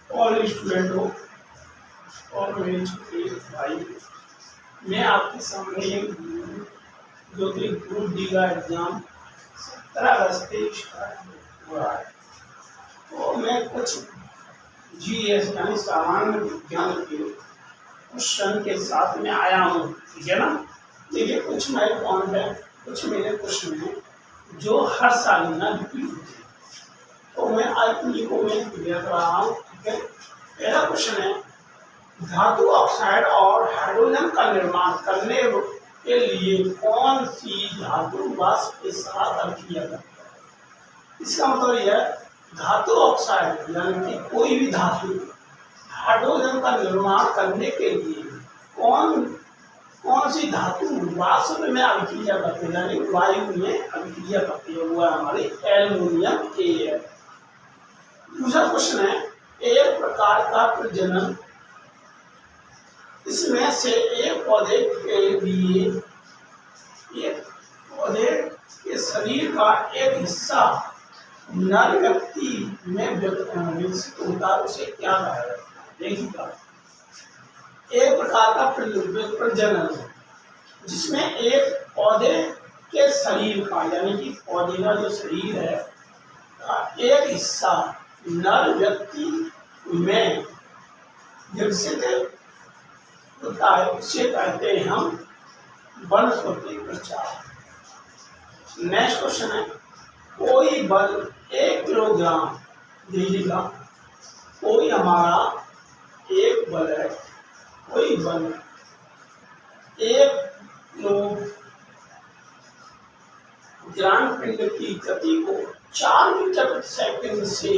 और स्टूडेंट हो और मेरे छोटे भाई, मैं आपके सामने एक जो कि ग्रुप डी का एग्जाम 17 अगस्त से स्टार्ट हो रहा है, तो मैं कुछ जीएस यानी सामान्य विज्ञान के क्वेश्चन के साथ में आया हूँ। ठीक है ना। देखिए कुछ मेरे पॉइंट है, कुछ मेरे प्रश्न हैं जो हर साल ना रिपीट होते हैं, तो मैं आज उन्हीं को मैं क्लियर कर रहा हूँ। ठीक है। पहला क्वेश्चन है, धातु ऑक्साइड और हाइड्रोजन का निर्माण करने के लिए कौन सी धातु वाष्प के साथ हल किया जाता है। इसका मतलब यह है, धातु ऑक्साइड यानी कि कोई भी धातु हाइड्रोजन का निर्माण करने के लिए कौन सी धातु वाष्प में अभिक्रिया करती है, यानी वायु में अभिक्रिया करती है, वो हमारे एल्युमिनियम के है। दूसरा क्वेश्चन है, एक प्रकार का प्रजनन, इसमें से एक पौधे के शरीर का एक हिस्सा नर व्यक्ति में विकसित होता है, उसे क्या कहा जाता है। देखिएगा, एक प्रकार का प्रजनन जिसमें एक पौधे के शरीर का यानी कि पौधे का जो शरीर है का एक हिस्सा नर व्यक्ति में विकसित होता है, उसे कहते हैं हम वनस्पति प्रचार। नेक्स्ट क्वेश्चन है, कोई बल 1 किलोग्राम, देखिएगा कोई हमारा एक बल है, कोई बल 1 किलोग्राम पिंड की गति को 4 मीटर प्रति सेकंड से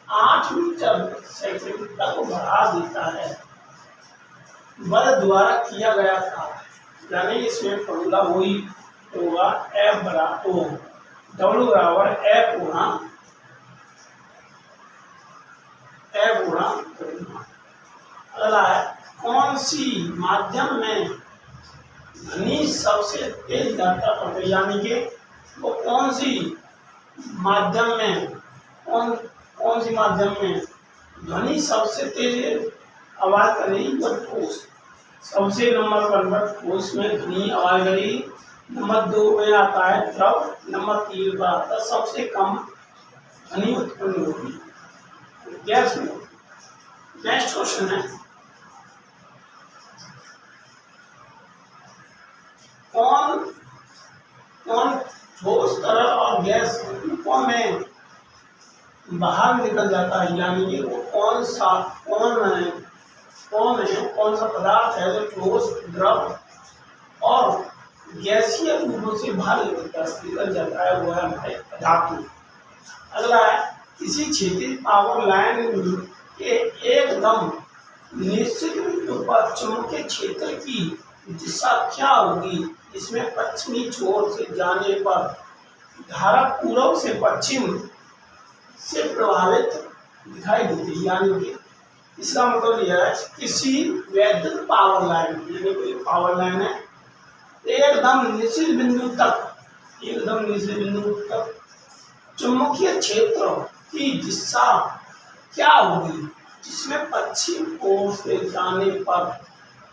8 मीटर प्रति सेकंड तक बढ़ा देता है, बल द्वारा किया गया था। यानी इसमें फॉर्मूला वही होगा, F बराबर W बराबर F गुणा। अगला है, कौन सी माध्यम में ध्वनि सबसे तेज यात्रा करती है, यानी कि वो कौन सी माध्यम में ध्वनि सबसे तेज आवाज करेगी, वो ठोस। सबसे नंबर 1 पर ठोस में ध्वनि आवाज करेगी, नंबर 2 में आता है द्रव, नंबर 3 पर आता है सबसे कम ध्वनि उत्पन्न होगी गैस में। नेक्स्ट क्वेश्चन है, कौन ठोस तरल और गैस रूपों में बाहर निकल जाता है, यानी कि वो कौन सा पदार्थ है जो ठोस, द्रव और गैसीय रूपों से बाहर निकल जाता है, वो है हमारे धातु। अगला है, किसी क्षैतिज पावर लाइन के एकदम निश्चित बिंदु पर चुंबकीय क्षेत्र की दिशा क्या होगी। इसमें पश्चिमी छोर से जाने पर धारा पूर्व से पश्चिम से प्रभावित दिखाई देती है, यानी कि इसका मतलब यह है, किसी वैद्युत पावर लाइन यानी कोई पावर लाइन है, एकदम निश्चित बिंदु तक चुंबकीय क्षेत्र की दिशा क्या होगी, जिसमें पश्चिम ओर से जाने पर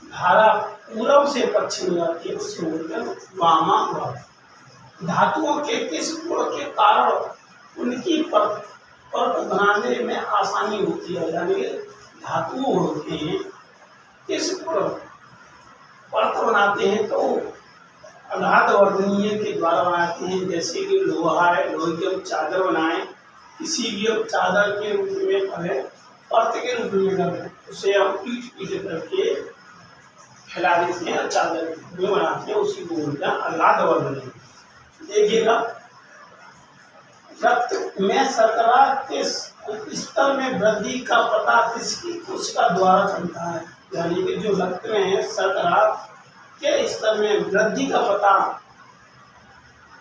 धारा पूर्व से पश्चिम जाती है, उसे बोलते हैं वामावर्त। धातुओं के किस गुण के कारण उनकी परत बनाने में आसानी होती है, यानी धातु होते हैं किस गुण परत बनाते हैं, तो अगाध वर्धनीय के द्वारा बनाते हैं। जैसे कि लोहा है, लोहे की हम चादर बनाए, किसी भी हम चादर के रूप में पहले परत के रूप में करते, उसे हम पीठ करके फैला देते हैं, चादर में बनाते हैं, उसी को बोलते हैं अगाध वर्धनीय। देखिएगा, रक्त में शर्करा के स्तर में वृद्धि का पता किसकी कोशिका द्वारा चलता है, यानी कि जो रक्त में शर्करा के स्तर में वृद्धि का पता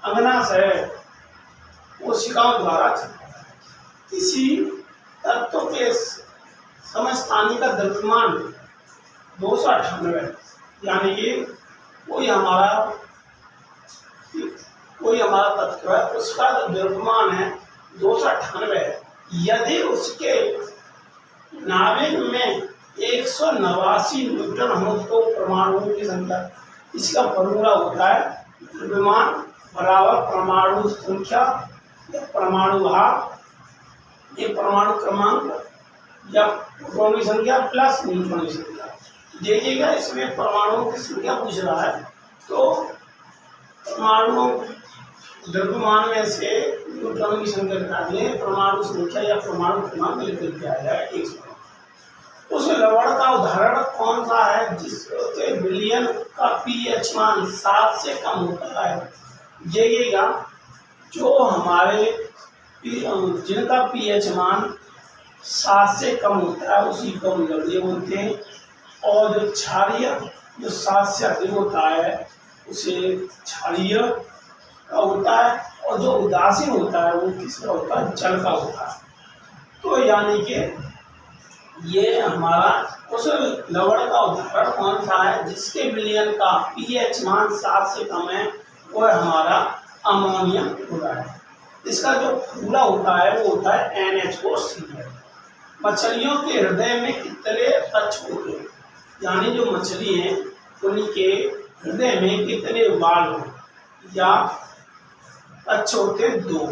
अंगना से कोशिकाओं द्वारा चलता है। किसी तत्व के समस्थानिक का द्रव्यमान 298, यानी कि कोई हमारा तत्व है, उसका जो द्रव्यमान है 298 है। यदि उसके नाभिक में 189 न्यूट्रॉन हो तो परमाणुओं की संख्या। इसका फॉर्मूला होता है द्रव्यमान बराबर परमाणु संख्या या परमाणु भार ये परमाणु क्रमांक या प्रोटॉन की संख्या प्लस न्यूट्रॉन की संख्या। देखिएगा इसमें परमाणुओं की संख्या पूछ रहा है तो परमाणुओं द्रव्यमान में से न्यूट्रॉन की संख्या निकालिए, परमाणु संख्या या परमाणु क्रमांक लिख के आ जाए 100। उस लवण का उदाहरण कौन सा है जिसके विलयन का पीएच मान 7 से कम होता है? देखिएगा जो हमारे जिनका पीएच मान 7 से कम होता है उसी को हम लवणीय बोलते हैं, और जो क्षारीय जो 7 से अधिक होता है उसे क्षारीय का होता है, और जो उदासीन होता है वो किसका होता है? जल का होता है। तो यानी कि ये हमारा उस लवण का उदाहरण कौन सा है जिसके विलयन का पीएच मान 7 से कम है, वो हमारा अमोनिया होता है। इसका जो फॉर्मूला होता है वो होता है NH4Cl। मछलियों के हृदय में कितने कच्छ होते हैं? यानी जो मछली है उनके हृदय में कितने वाल हो या कच्छ होते? 2।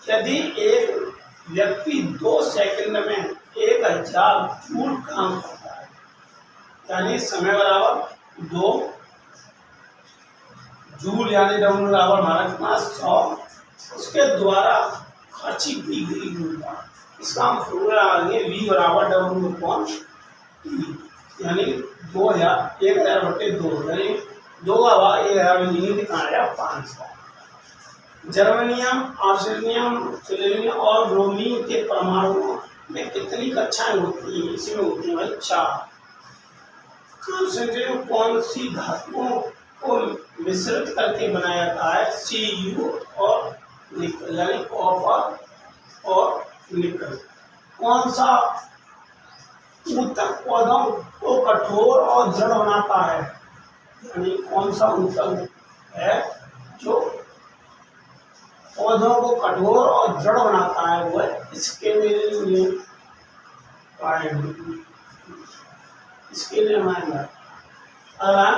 यदि एक व्यक्ति 2 सेकंड में 1000 जूल काम करता है, यानी समय बराबर 2 जूल यानी डब्ल्यू बराबर हमारा कितना 100, उसके द्वारा खर्ची की गई ऊर्जा। इसका हम फॉर्मूला आगे V बराबर डब्ल्यू अपॉन टी, यानी 1000 यानी 2 का भाग 1000 में लिखेंगे कितना आया 500। जर्मेनियम, आर्सेनियम, सेलेनियम और ब्रोमीन के परमाणुओं में कितनी कक्षाएं होती हैं? इसमें होती हैं भाई 4। कंसंट्रेट कौन सी धातुओं को मिश्रित करके बनाया जाता है? Cu और निकल, यानी कॉपर और निकल। कौन सा ऊतक पौधों को कठोर और दृढ़ बनाता है? यानी कौन सा ऊतक है जो पौधों को कठोर और दृढ़ बनाता है? वो इसके लिए हमारे अगला,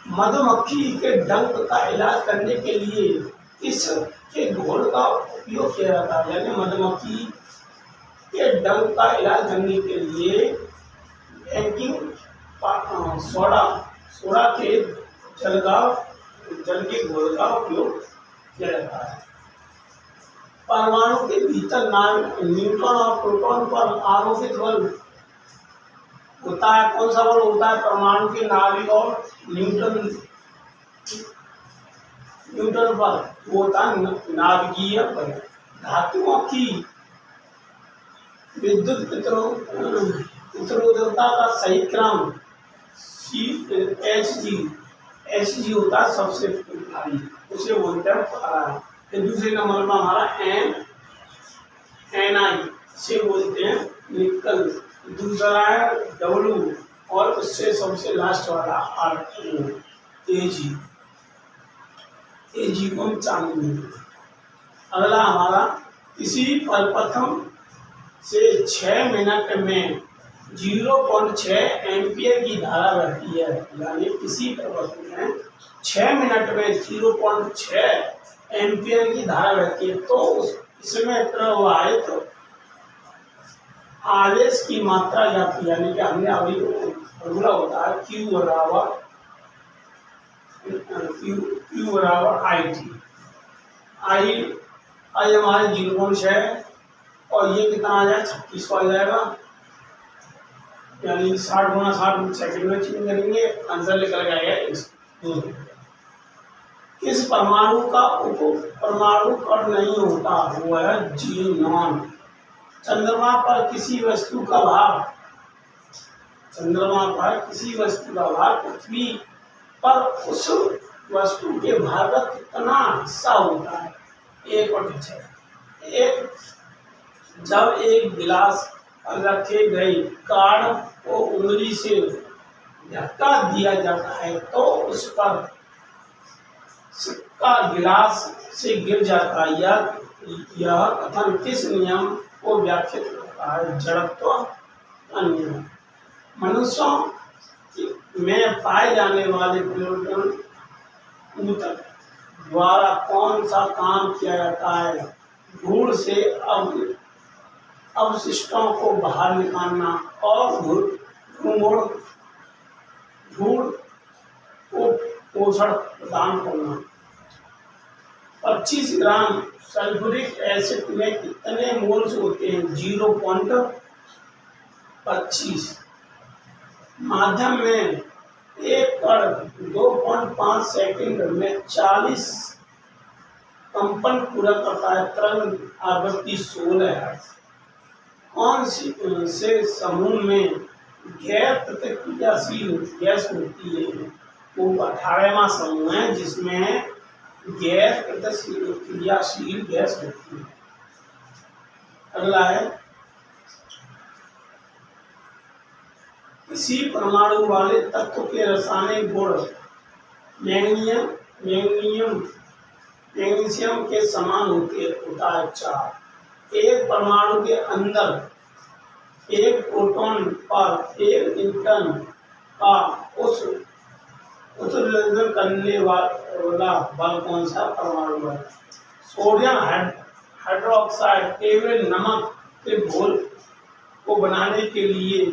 मधुमक्खी के डंक का इलाज करने के लिए किस के घोल का उपयोग किया जाता है? यानी मधुमक्खी के डंक का इलाज करने के लिए बेकिंग सोडा के जल के घोल का उपयोग किया जाता है। परमाणु के भीतर न्यूट्रॉन और प्रोटॉन पर आरोपित बल होता है। कौन सा बल होता है? परमाणु के नाभिक और न्यूट्रॉन पर वो होता है नाभिकीय बल। धातुओं की विद्युत प्रतिरोधकता का सही क्रम Hg होता है सबसे भारी, उसे बोलते हैं पारा। फिर दूसरे नंबर में हमारा Ni से बोलते हैं निकल। दूसरा है W और उससे सबसे लास्ट वाला Ag को हम चांदी। अगला हमारा इसी प्रथम से 6 मिनट में 0.6 एम्पियर की धारा बहती है। यानी इसी प्रपथ में 6 मिनट में 0.6 एम्पियर की धारा बहती है। तो इसमें प्रवाहित आवेश की मात्रा जाती है, यानी कि हमने अभी फॉर्मूला होता है Q बराबर IT। आई हमारे 0.6 और ये कितना आ जाए 36 को आ जाएगा, यानी 60 गुना 60 सेकंड में चेंज करेंगे, आंसर निकल जाएगा 2। किस परमाणु का उप परमाणु कण नहीं होता? वो है ज़ीनॉन। चंद्रमा पर किसी वस्तु का भार पृथ्वी पर उस वस्तु के भार का कितना हिस्सा होता है? 1/6। जब एक गिलास रखे गए कार्ड को उंगली से धक्का दिया जाता है तो उस पर सिक्का गिलास से गिर जाता है। यह कथन किस नियम को व्याख्यात करता है? करता है। जड़त्व अन्य मनुष्यों में पाए जाने वाले प्लेटों ऊतक द्वारा कौन सा काम किया जाता है? धूल से अवशिष्टों को बाहर निकालना और धूल को पोषण प्रदान करना। 25 ग्राम सल्फ्यूरिक एसिड में कितने मोल्स होते हैं? 0.25। माध्यम में एक कण 2.5 सेकंड में 40 कंपन पूरा करता है। तरंग आवृत्ति 16 हर्ट्ज। कौन से समूह में गैर प्रतिक्रियाशील गैस होती है? वो 18वां समूह है जिसमें गैर प्रतिक्रियाशील गैस होती है। अगला है, किसी परमाणु वाले तत्व के रासायनिक गुण मैग्नीशियम के समान होता है 4। एक परमाणु के अंदर एक प्रोटॉन पर 1 न्यूटन का उत्सर्जन करने वाला बल कौन सा परमाणु है? सोडियम हाइड्रोक्साइड केवल नमक के घोल को बनाने के लिए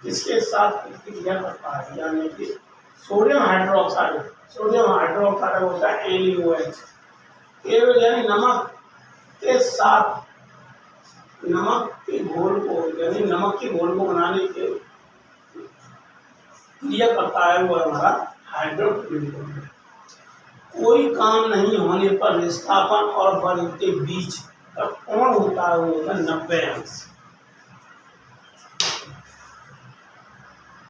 किसके साथ प्रतिक्रिया करता है? यानी कि सोडियम हाइड्रोक्साइड होता है NaOH। केवल यानी नमक के घोल को बनाने के क्रिया करता है, वो हमारा हाइड्रोक्लोरिक। कोई काम नहीं होने पर विस्थापन और बल के बीच का कोण होता है, वो होता है 90 अंश।